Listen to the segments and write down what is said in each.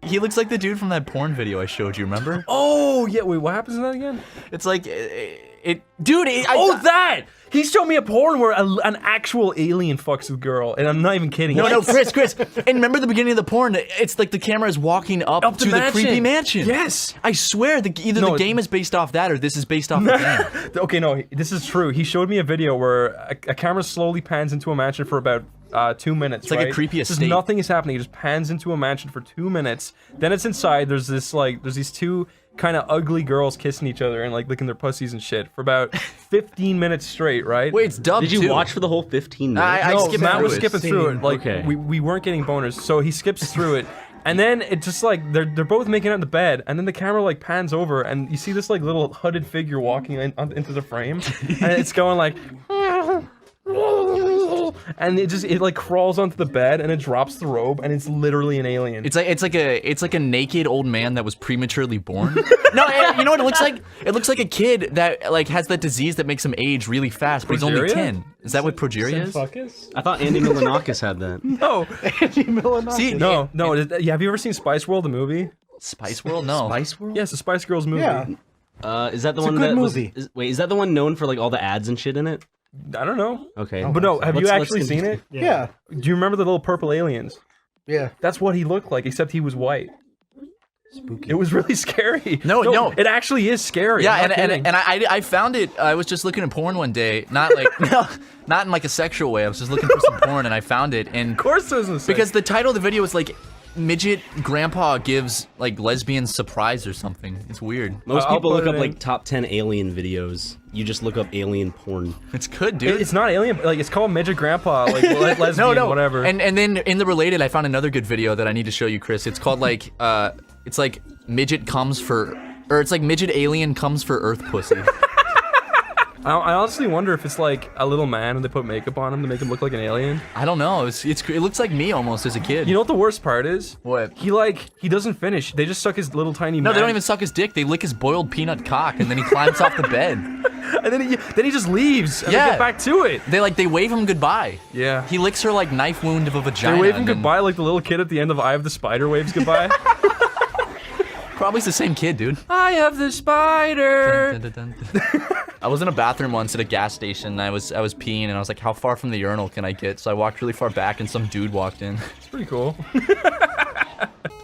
he looks like the dude from that porn video I showed you. Remember? Oh yeah. Wait, what happens in that again? It's like that! He showed me a porn where an actual alien fucks a girl, and I'm not even kidding. No, Chris. And remember the beginning of the porn? It's like the camera is walking up to the creepy mansion. Yes. I swear, either the game is based off that or this is based off the game. Okay, no, this is true. He showed me a video where a camera slowly pans into a mansion for about 2 minutes. It's like a creepy estate. Nothing is happening. It just pans into a mansion for 2 minutes. Then it's inside. There's these two kind of ugly girls kissing each other and like licking their pussies and shit for about 15 minutes straight, right? Wait, it's dubbed Did you watch for the whole 15 minutes? I skipped Matt was through it. skipping through it. Like Okay. we weren't getting boners, so he skips through it. And then it's just like they're both making out in the bed, and then the camera like pans over, and you see this like little hooded figure walking into the frame, and it's going like, and it like crawls onto the bed, and it drops the robe, and it's literally an alien. It's like a naked old man that was prematurely born. No, you know what it looks like? It looks like a kid that like has that disease that makes him age really fast, but he's only Progeria? 10. Is that what progeria is? I thought Andy Milonakis had that. No, See, no. Have you ever seen Spice World, the movie? Spice World? No. Spice World? Yes, the Spice Girls movie. Yeah. Is that the It's a one good that movie. Wait, is that the one known for like all the ads and shit in it? I don't know. Okay. But no, have you Let's actually seen it? Yeah. Do you remember the little purple aliens? Yeah. That's what he looked like, except he was white. Spooky. It was really scary. No. It actually is scary. Yeah, I'm not kidding. and I found it. I was just looking at porn one day, not like not in like a sexual way. I was just looking for some porn, and I found it. And Of course, it was the same. because the title of the video was like midget grandpa gives like lesbian surprise or something. It's weird. Most I'll people put look it up in. like top 10 alien videos. You just look up alien porn. It's good, dude. It's not alien. Like it's called midget grandpa. Like lesbian, whatever. And then in the related, I found another good video that I need to show you, Chris. It's called like it's like midget comes for, or it's like midget alien comes for Earth pussy. I honestly wonder if it's like a little man and they put makeup on him to make him look like an alien. I don't know. It looks like me almost as a kid. You know what the worst part is? What? He doesn't finish. They just suck his little tiny. No, they don't even suck his dick. They lick his boiled peanut cock, and then he climbs off the bed. And then he just leaves. And Yeah. they get back to it. They wave him goodbye. Yeah. He licks her like knife wound of a vagina. They wave him and then- goodbye like the little kid at the end of Eye of the Spider waves goodbye. Probably it's the same kid, dude. Eye of the Spider. Dun, dun, dun, dun. I was in a bathroom once at a gas station. And I was peeing, and I was like, "How far from the urinal can I get?" So I walked really far back, and some dude walked in. It's pretty cool.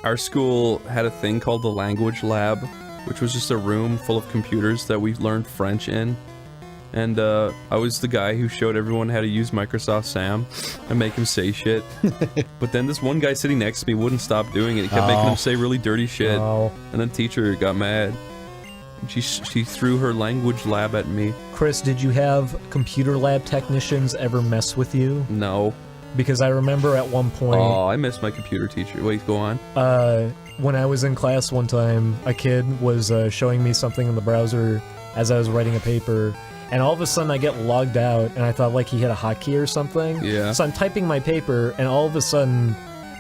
Our school had a thing called the language lab, which was just a room full of computers that we learned French in. And I was the guy who showed everyone how to use Microsoft Sam and make him say shit. But then this one guy sitting next to me wouldn't stop doing it. He kept making him say really dirty shit. Oh. And then teacher got mad. She threw her language lab at me. Chris, did you have computer lab technicians ever mess with you? No. Because I remember at one point, Oh, I miss my computer teacher. Wait, go on. when I was in class one time, a kid was showing me something in the browser as I was writing a paper, and all of a sudden I get logged out, and I thought like he hit a hotkey or something. Yeah. So I'm typing my paper, and all of a sudden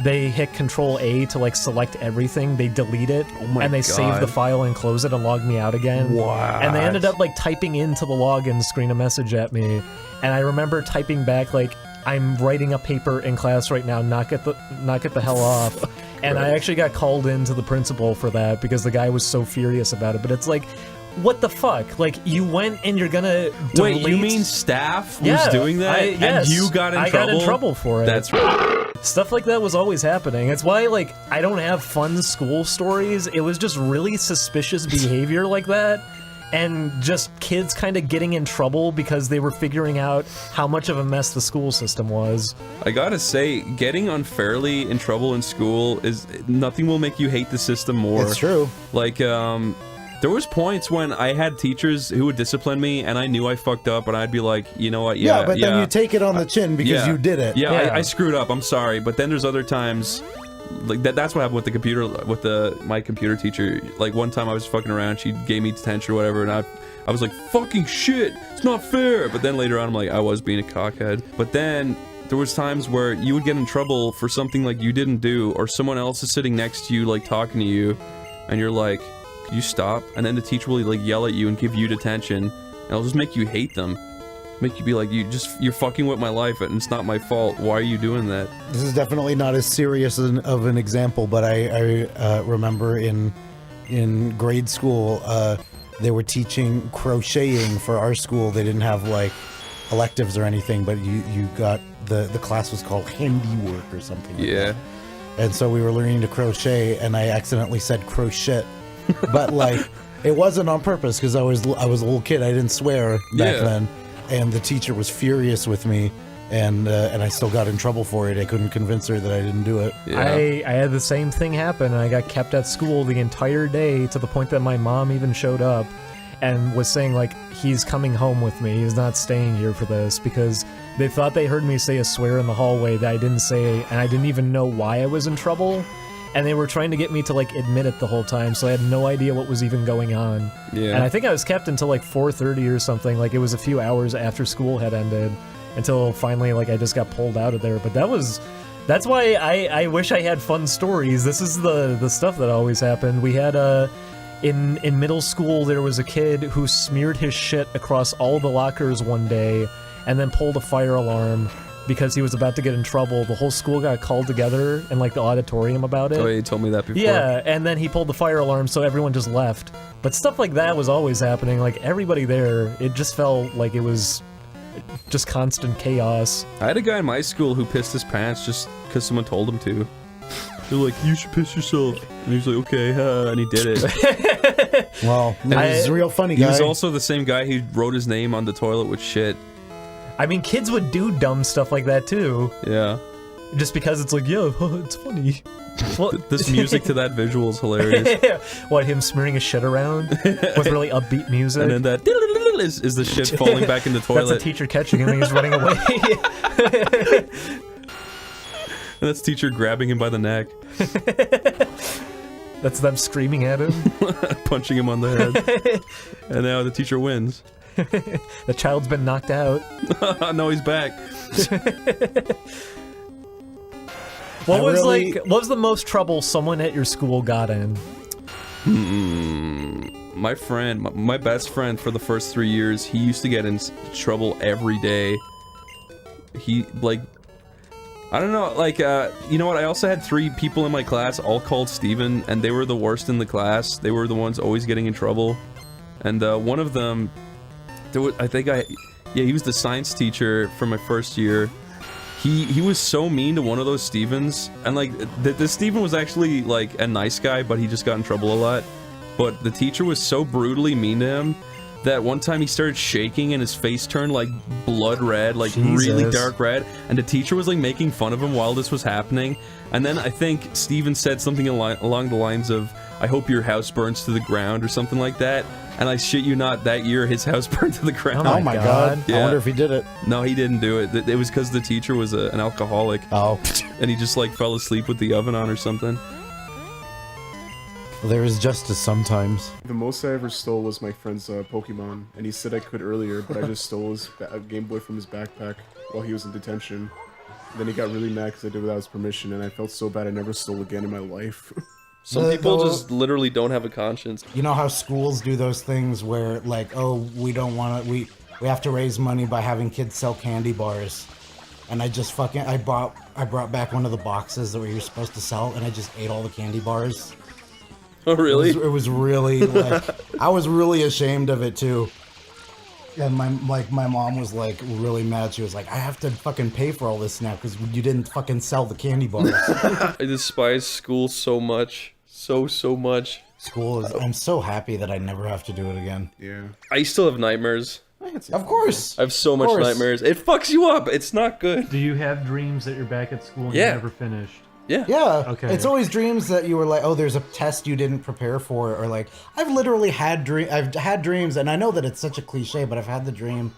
they hit Control-A to like select everything, they delete it, my and they save God. the file and close it and log me out again. Wow. And they ended up like typing into the login screen a message at me, and I remember typing back like, "I'm writing a paper in class right now, knock it the hell off." And I actually got called in to the principal for that because the guy was so furious about it. But it's like, what the fuck? Like, you went and you're gonna Wait, you delete- mean staff was Yeah, doing that? yes. And you got in I trouble? got in trouble for it. That's right. Stuff like that was always happening. It's why, like, I don't have fun school stories. It was just really suspicious behavior like that. And just kids kind of getting in trouble because they were figuring out how much of a mess the school system was. I gotta say, getting unfairly in trouble in school is nothing will make you hate the system more. It's true. Like, there was points when I had teachers who would discipline me, and I knew I fucked up, and I'd be like, you know what, Yeah, but then you take it on the chin because you did it. Yeah, Yeah. I screwed up. I'm sorry. But then there's other times, like that's what happened with the computer, with my computer teacher. Like one time I was fucking around, she gave me detention or whatever, and I was like, fucking shit, it's not fair. But then later on, I'm like, I was being a cockhead. But then there was times where you would get in trouble for something like you didn't do, or someone else is sitting next to you, like talking to you, and you're like, could you stop? And then the teacher will like yell at you and give you detention, and it'll just make you hate them. make you be like, you're fucking with my life and it's not my fault. Why are you doing that? This is definitely not as serious of an example, but I remember in grade school, they were teaching crocheting for our school. They didn't have like electives or anything, but you got the class was called handiwork or something like that. And so we were learning to crochet, and I accidentally said crochet, but like it wasn't on purpose because I was a little kid. I didn't swear back then, and the teacher was furious with me, and I still got in trouble for it. I couldn't convince her that I didn't do it. I had the same thing happen, and I got kept at school the entire day to the point that my mom even showed up and was saying, like, he's coming home with me, he's not staying here for this, because they thought they heard me say a swear in the hallway that I didn't say, and I didn't even know why I was in trouble, and they were trying to get me to, like, admit it the whole time, so I had no idea what was even going on. And I think I was kept until, like, 4:30 or something, like, it was a few hours after school had ended, until finally, like, I just got pulled out of there, but that's why I wish I had fun stories. This is the stuff that always happened. We had in middle school, there was a kid who smeared his shit across all the lockers one day and then pulled a fire alarm because he was about to get in trouble. The whole school got called together in like the auditorium about it. Oh, you told me that before. Yeah, and then he pulled the fire alarm, so everyone just left. But stuff like that was always happening. Like, everybody there, it just felt like it was just constant chaos. I had a guy in my school who pissed his pants just because someone told him to. They're like, you should piss yourself. And he was like, okay, and he did it. Well, it was a real funny guy. He was also the same guy who wrote his name on the toilet with shit. I mean, kids would do dumb stuff like that, too. Yeah. Just because it's like, yeah, it's funny. Well, this music to that visual is hilarious. What, him smearing his shit around with really upbeat music? And then that is the shit falling back in the toilet. That's the teacher catching him and he's running away. And that's teacher grabbing him by the neck. That's them screaming at him. Punching him on the head. And now the teacher wins. The child's been knocked out. No, he's back. What was the most trouble someone at your school got in? My best friend for the first 3 years, he used to get in trouble every day. He, like, I don't know, like, you know what, I also had 3 people in my class, all called Steven, and they were the worst in the class. They were the ones always getting in trouble. And, one of them, he was the science teacher for my first year. He was so mean to one of those Stevens, and like, the Steven was actually like a nice guy, but he just got in trouble a lot. But the teacher was so brutally mean to him that one time he started shaking and his face turned like blood red, like really dark red, and the teacher was like making fun of him while this was happening. And then I think Steven said something along the lines of, I hope your house burns to the ground or something like that. And I shit you not, that year his house burned to the ground. Oh my god. Yeah. I wonder if he did it. No, he didn't do it. It was because the teacher was an alcoholic. Oh. And he just like fell asleep with the oven on or something. There is justice sometimes. The most I ever stole was my friend's Pokemon, and he said I could earlier, but I just stole his Game Boy from his backpack while he was in detention. Then he got really mad because I did it without his permission, and I felt so bad I never stole again in my life. Some people just literally don't have a conscience. You know how schools do those things where, like, oh, we don't want to, we have to raise money by having kids sell candy bars. And I just I brought back one of the boxes that we were supposed to sell, and I just ate all the candy bars. Oh, really? It was really, like, I was really ashamed of it, too. And my mom was, like, really mad. She was like, I have to fucking pay for all this now because you didn't fucking sell the candy bars. I despise school so much. So much. School is, I'm so happy that I never have to do it again. Yeah. I still have nightmares. Of course. I have so much nightmares. It fucks you up. It's not good. Do you have dreams that you're back at school and Yeah. you never finished? Yeah. Yeah. Okay. It's always dreams that you were like, oh, there's a test you didn't prepare for, or like, I've literally had I've had dreams, and I know that it's such a cliche, but I've had the dream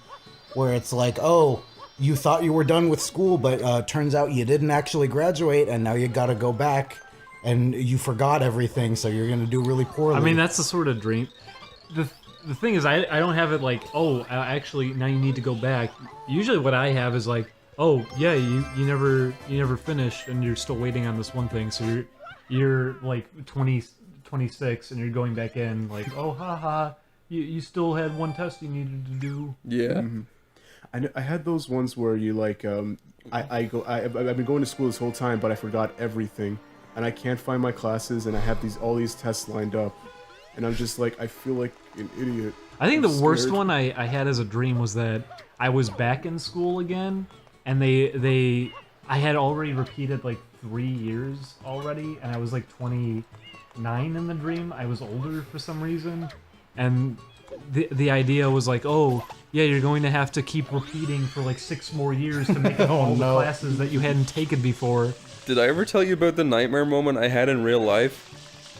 where it's like, oh, you thought you were done with school, but turns out you didn't actually graduate, and now you got to go back, and you forgot everything, so you're gonna do really poorly. I mean, that's the sort of dream. The thing is, I don't have it like, oh, actually, now you need to go back. Usually what I have is like, oh, yeah, you never finished, and you're still waiting on this one thing, so you're like 26, and you're going back in, like, oh, haha, you still had one test you needed to do. Yeah. I had those ones where you like I've been going to school this whole time, but I forgot everything, and I can't find my classes, and I have all these tests lined up, and I'm just like, I feel like an idiot. I think I'm the worst scared. one I had as a dream was that I was back in school again, and I had already repeated like 3 years already, and I was like 29 in the dream. I was older for some reason, and the idea was like, oh yeah, you're going to have to keep repeating for like 6 more years to make up all the classes that you hadn't taken before. Did I ever tell you about the nightmare moment I had in real life?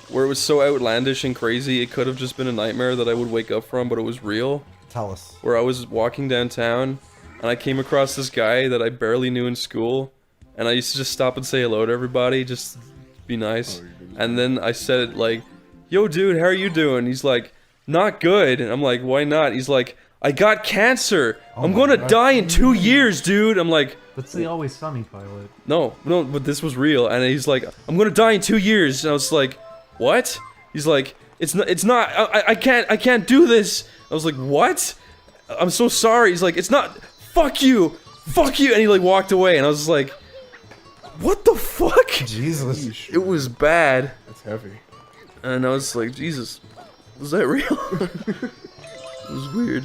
Where it was so outlandish and crazy, it could have just been a nightmare that I would wake up from, but it was real. Tell us. Where I was walking downtown, and I came across this guy that I barely knew in school, and I used to just stop and say hello to everybody, just be nice. And then I said like, yo dude, how are you doing? He's like, not good. And I'm like, why not? He's like, I got cancer. I'm gonna die in 2 years, dude. I'm like, That's the Always Sunny pilot. no, but this was real. And he's like, I'm gonna die in 2 years. And I was like, what? He's like, it's not, I can't do this. I was like, what? I'm so sorry. He's like, it's not, fuck you. And he like walked away, and I was just like, what the fuck? Jesus. Yeesh, It was bad. that's heavy. And I was like, Jesus, was that real? It was weird.